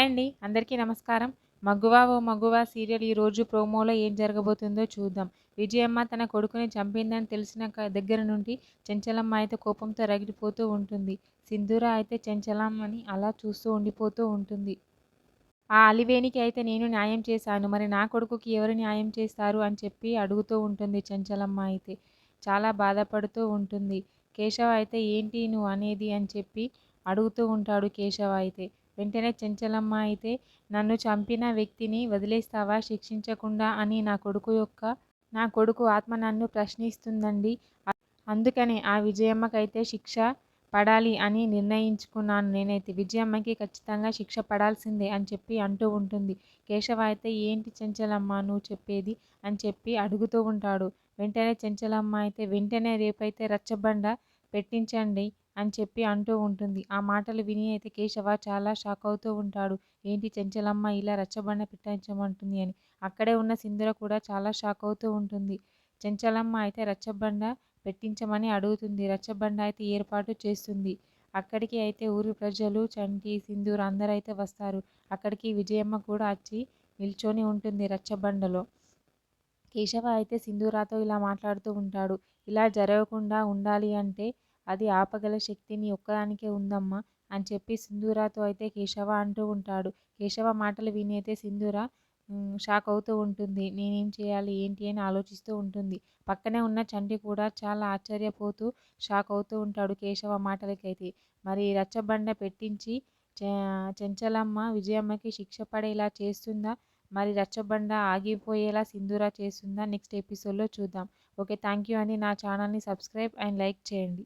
Hi అండి. అందరికీ నమస్కారం. 'మగువా ఓ మగువా' సీరియల్ ఈరోజు ప్రోమోలో ఏం జరగబోతుందో చూద్దాం. విజయమ్మ తన కొడుకుని చంపిందని తెలిసిన దగ్గర నుండి చెంచలమ్మ అయితే కోపంతో రగిలిపోతూ ఉంటుంది. సింధూర అయితే చెంచలమ్మని అలా చూస్తూ ఉండిపోతూ ఉంటుంది. ఆ అలివేనికి అయితే నేను న్యాయం చేశాను. మరి నా కొడుకుకి ఎవరు న్యాయం చేస్తారు అని చెప్పి అడుగుతూ ఉంటుంది చెంచలమ్మ అయితే. చాలా బాధపడుతూ ఉంటుంది. కేశవ అయితే ఏంటి నువ్వు అనేది అని చెప్పి అడుగుతూ ఉంటాడు కేశవ అయితే. వెంటనే చెంచలమ్మ అయితే నన్ను చంపిన వ్యక్తిని వదిలేస్తావా శిక్షించకుండా అని నా కొడుకు ఆత్మ నన్ను ప్రశ్నిస్తుందండి. అందుకనే ఆ విజయమ్మకైతే శిక్ష పడాలి అని నిర్ణయించుకున్నాను నేనైతే. విజయమ్మకి ఖచ్చితంగా శిక్ష పడాల్సిందే అని చెప్పి అంటూ ఉంటుంది. కేశవ అయితే ఏంటి చెంచలమ్మ నువ్వు చెప్పేది అని చెప్పి అడుగుతూ ఉంటాడు. వెంటనే చెంచలమ్మ అయితే వెంటనే రేపైతే రచ్చబండ పెట్టించండి అని చెప్పి అంటూ ఉంటుంది. ఆ మాటలు విని అయితే కేశవ చాలా షాక్ అవుతూ ఉంటాడు. ఏంటి చెంచలమ్మ ఇలా రచ్చబండ పెట్టించమంటుంది అని. అక్కడే ఉన్న సింధుర కూడా చాలా షాక్ అవుతూ ఉంటుంది. చెంచలమ్మ అయితే రచ్చబండ పెట్టించమని అడుగుతుంది. రచ్చబండ అయితే ఏర్పాటు చేస్తుంది. అక్కడికి అయితే ఊరి ప్రజలు, చంటి, సింధూర్ అందరూ అయితే వస్తారు. అక్కడికి విజయమ్మ కూడా వచ్చి నిల్చొని ఉంటుంది రచ్చబండలో. కేశవ అయితే సింధూరాతో ఇలా మాట్లాడుతూ ఉంటాడు. ఇలా జరగకుండా ఉండాలి అంటే అది ఆపగల శక్తి నీ ఒక్కదానికే ఉందమ్మా అని చెప్పి సింధూరాతో అయితే కేశవ అంటూ ఉంటాడు. కేశవ మాటలు విని అయితే సింధూర షాక్ అవుతూ ఉంటుంది. నేనేం చేయాలి ఏంటి అని ఆలోచిస్తూ ఉంటుంది. పక్కనే ఉన్న చంటి కూడా చాలా ఆశ్చర్యపోతూ షాక్ అవుతూ ఉంటాడు కేశవ మాటలకైతే. మరి రచ్చబండ పెట్టించి చెంచలమ్మ విజయమ్మకి శిక్ష పడేలా చేస్తుందా, మరి రచ్చబండ ఆగిపోయేలా సింధూర చేస్తుందా నెక్స్ట్ ఎపిసోడ్లో చూద్దాం. ఓకే, థ్యాంక్ యూ అండి. నా ఛానల్ని సబ్స్క్రైబ్ అండ్ లైక్ చేయండి.